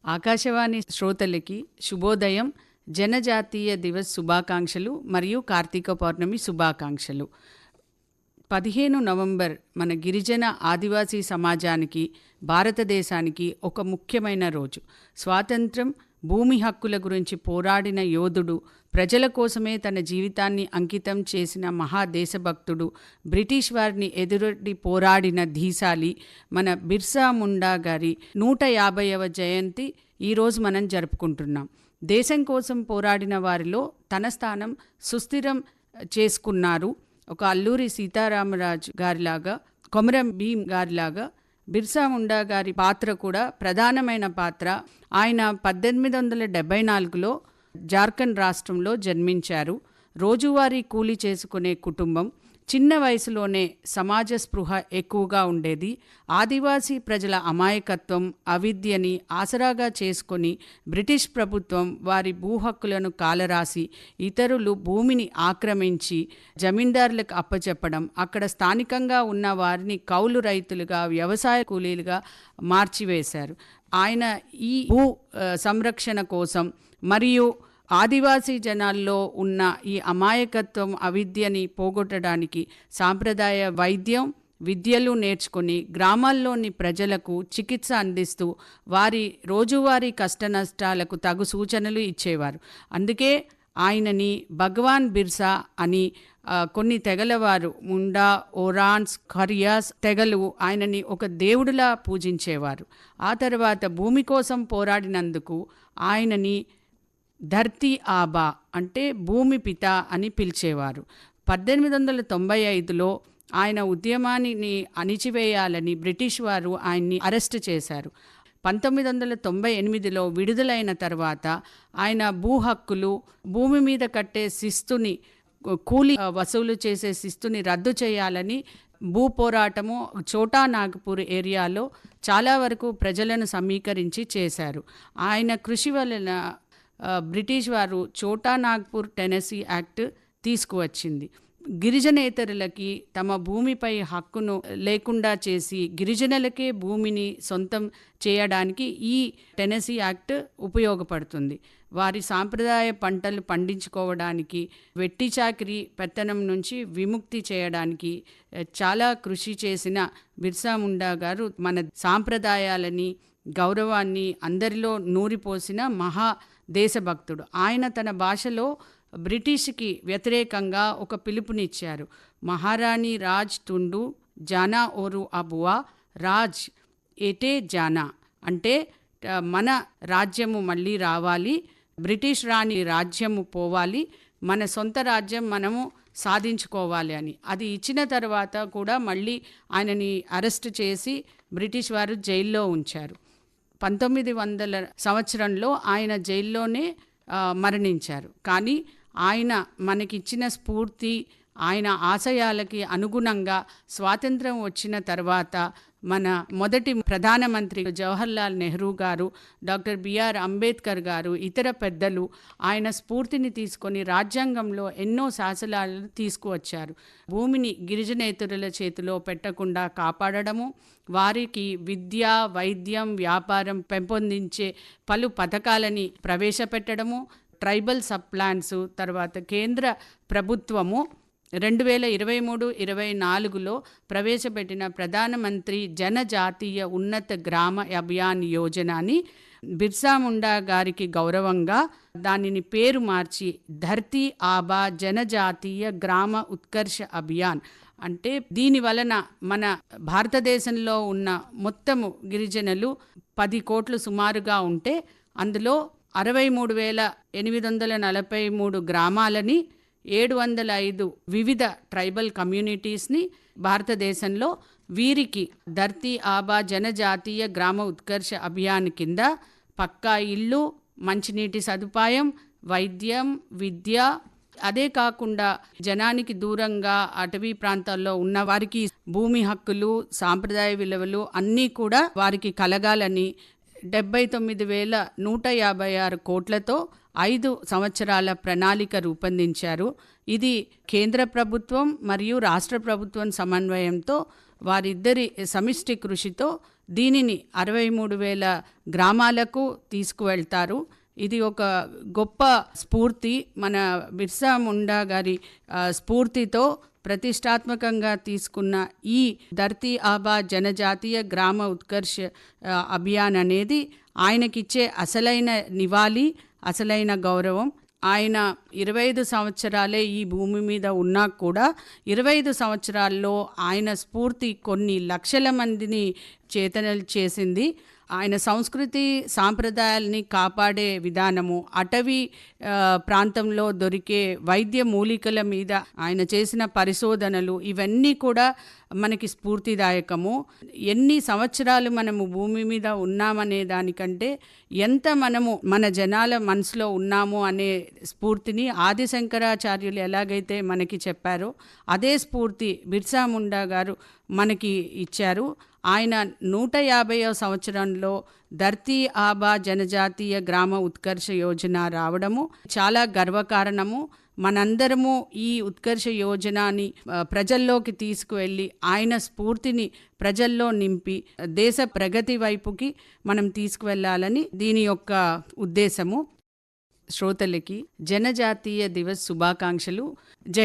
ఆకాశవాణి శ్రోతలకి శుభోదయం. జనజాతీయ దివస్ శుభాకాంక్షలు మరియు కార్తీక పౌర్ణమి శుభాకాంక్షలు. 15 నవంబర్ మన గిరిజన ఆదివాసీ సమాజానికి, భారతదేశానికి ఒక ముఖ్యమైన రోజు. స్వాతంత్రం, భూమి హక్కుల గురించి పోరాడిన యోధుడు, ప్రజల కోసమే తన జీవితాన్ని అంకితం చేసిన మహాదేశభక్తుడు, బ్రిటిష్ వారిని ఎదురొడ్డి పోరాడిన ధీశాలి మన బిర్సా ముండా గారి 150వ జయంతి ఈరోజు మనం జరుపుకుంటున్నాం. దేశం కోసం పోరాడిన వారిలో తన స్థానం సుస్థిరం చేసుకున్నారు. ఒక అల్లూరి సీతారామరాజు గారిలాగా, కొమరం భీం గారిలాగా బిర్సా ముండా గారి పాత్ర కూడా ప్రధానమైన పాత్ర. ఆయన 1874లో జార్ఖండ్ రాష్ట్రంలో జన్మించారు. రోజువారీ కూలీ చేసుకునే కుటుంబం. చిన్న వయసులోనే సమాజ స్పృహ ఎక్కువగా ఉండేది. ఆదివాసీ ప్రజల అమాయకత్వం, అవిద్యని ఆసరాగా చేసుకొని బ్రిటిష్ ప్రభుత్వం వారి భూ హక్కులను కాలరాసి, ఇతరులు భూమిని ఆక్రమించి జమీందారులకు అప్పచెప్పడం, అక్కడ స్థానికంగా ఉన్న వారిని కౌలు రైతులుగా, వ్యవసాయ కూలీలుగా మార్చివేశారు. ఆయన ఈ భూ సంరక్షణ కోసం మరియు ఆదివాసీ జనాల్లో ఉన్న ఈ అమాయకత్వం, అవిద్యని పోగొట్టడానికి సాంప్రదాయ వైద్యం, విద్యలు నేర్చుకుని గ్రామాల్లోని ప్రజలకు చికిత్స అందిస్తూ వారి రోజువారీ కష్టనష్టాలకు తగు సూచనలు ఇచ్చేవారు. అందుకే ఆయనని భగవాన్ బిర్సా అని కొన్ని తెగలవారు, ముండా, ఓరాన్స్, ఖరియాస్ తెగలు ఆయనని ఒక దేవుడిలా పూజించేవారు. ఆ తర్వాత భూమి కోసం పోరాడినందుకు ఆయనని ధర్తీ ఆబా అంటే భూమి పిత అని పిలిచేవారు. 1895లో ఆయన ఉద్యమాన్ని అణిచివేయాలని బ్రిటిష్ వారు ఆయన్ని అరెస్టు చేశారు. 1998లో విడుదలైన తర్వాత ఆయన భూ హక్కులు, భూమి మీద కట్టే శిస్తుని, కూలీ వసూలు చేసే శిస్తుని రద్దు చేయాలని భూ పోరాటము చోటా నాగపూర్ ఏరియాలో చాలా వరకు ప్రజలను సమీకరించి చేశారు. ఆయన కృషి వలన బ్రిటిష్ వారు చోటా నాగ్పూర్ టెనెసీ యాక్ట్ తీసుకువచ్చింది. గిరిజనేతరులకి తమ భూమిపై హక్కును లేకుండా చేసి గిరిజనులకే భూమిని సొంతం చేయడానికి ఈ టెనెసీ యాక్ట్ ఉపయోగపడుతుంది. వారి సాంప్రదాయ పంటలు పండించుకోవడానికి, వెట్టి చాకిరీ పెత్తనం నుంచి విముక్తి చేయడానికి చాలా కృషి చేసిన బిర్సా ముండా గారు మన సాంప్రదాయాలని, గౌరవాన్ని అందరిలో నూరిపోసిన మహా దేశభక్తుడు. ఆయన తన భాషలో బ్రిటిష్కి వ్యతిరేకంగా ఒక పిలుపునిచ్చారు. మహారాణి రాజ్ తుండు జానా ఓరు అబువా రాజ్ ఏటే జానా అంటే మన రాజ్యము మళ్ళీ రావాలి, బ్రిటిష్ రాణి రాజ్యము పోవాలి, మన సొంత రాజ్యం మనము సాధించుకోవాలి అని. అది ఇచ్చిన తర్వాత కూడా మళ్ళీ ఆయనని అరెస్ట్ చేసి బ్రిటిష్ వారు జైల్లో ఉంచారు. 1900 సంవత్సరంలో ఆయన జైల్లోనే మరణించారు. కానీ ఆయన మనకిచ్చిన స్ఫూర్తి, ఆయన ఆశయాలకి అనుగుణంగా స్వాతంత్రం వచ్చిన తర్వాత మన మొదటి ప్రధానమంత్రి జవహర్లాల్ నెహ్రూ గారు, డాక్టర్ బిఆర్ అంబేద్కర్ గారు, ఇతర పెద్దలు ఆయన స్ఫూర్తిని తీసుకొని రాజ్యాంగంలో ఎన్నో శాసనాలను తీసుకువచ్చారు. భూమిని గిరిజనేతరుల చేతిలో పెట్టకుండా కాపాడడము, వారికి విద్య, వైద్యం, వ్యాపారం పెంపొందించే పలు పథకాలని ప్రవేశపెట్టడము, ట్రైబల్ సబ్ ప్లాన్స్, తర్వాత కేంద్ర ప్రభుత్వము 2023-24లో ప్రవేశపెట్టిన ప్రధానమంత్రి జనజాతీయ ఉన్నత గ్రామ అభియాన్ యోజనని బిర్సా ముండా గారికి గౌరవంగా దానిని పేరు మార్చి ధర్తీ ఆబా జనజాతీయ గ్రామ ఉత్కర్ష అభియాన్ అంటే దీని వలన మన భారతదేశంలో ఉన్న మొత్తము గిరిజనులు 10 కోట్లు సుమారుగా ఉంటే అందులో 63,843 గ్రామాలని, 705 వివిధ ట్రైబల్ కమ్యూనిటీస్ని భారతదేశంలో వీరికి ధర్తీ ఆబా జనజాతీయ గ్రామ ఉత్కర్ష అభియాన్ కింద పక్కా ఇళ్ళు, మంచినీటి సదుపాయం, వైద్యం, విద్య, అదే కాకుండా జనానికి దూరంగా అటవీ ప్రాంతాల్లో ఉన్న వారికి భూమి హక్కులు, సాంప్రదాయ విలువలు అన్నీ కూడా వారికి కలగాలని 79,156 కోట్లతో 5 సంవత్సరాల ప్రణాళిక రూపొందించారు. ఇది కేంద్ర ప్రభుత్వం మరియు రాష్ట్ర ప్రభుత్వం సమన్వయంతో వారిద్దరి సమిష్టి కృషితో దీనిని 63,000 గ్రామాలకు తీసుకువెళ్తారు. ఇది ఒక గొప్ప స్ఫూర్తి. మన బిర్సా ముండా గారి స్ఫూర్తితో ప్రతిష్టాత్మకంగా తీసుకున్న ఈ ధర్తీ ఆబా జనజాతీయ గ్రామ ఉత్కర్ష్ అభియాన్ అనేది ఆయనకిచ్చే అసలైన నివాళి, అసలైన గౌరవం. ఆయన 25 సంవత్సరాలే ఈ భూమి మీద ఉన్నా కూడా 25 సంవత్సరాల్లో ఆయన స్ఫూర్తి కొన్ని లక్షల మందిని చేతనలు చేసింది. ఆయన సంస్కృతి సాంప్రదాయాల్ని కాపాడే విధానము, అటవీ ప్రాంతంలో దొరికే వైద్య మూలికల మీద ఆయన చేసిన పరిశోధనలు, ఇవన్నీ కూడా మనకి స్ఫూర్తిదాయకము. ఎన్ని సంవత్సరాలు మనము భూమి మీద ఉన్నామనే దానికంటే ఎంత మనము మన జనాల మనసులో ఉన్నాము అనే స్ఫూర్తిని ఆది శంకరాచార్యులు ఎలాగైతే మనకి చెప్పారో అదే స్ఫూర్తి బిర్సా ముండా గారు మనకి ఇచ్చారు. ఆయన 150వ సంవత్సరంలో ధర్తీ ఆబా జనజాతీయ గ్రామ ఉత్కర్ష యోజన రావడము చాలా గర్వకారణము. మనందరము ఈ ఉత్కర్ష యోజనని ప్రజల్లోకి తీసుకువెళ్ళి ఆయన స్ఫూర్తిని ప్రజల్లో నింపి దేశ ప్రగతి వైపుకి మనం తీసుకువెళ్ళాలని దీని యొక్క ఉద్దేశము. శ్రోతలకి జనజాతీయ దివస్ శుభాకాంక్షలు. జై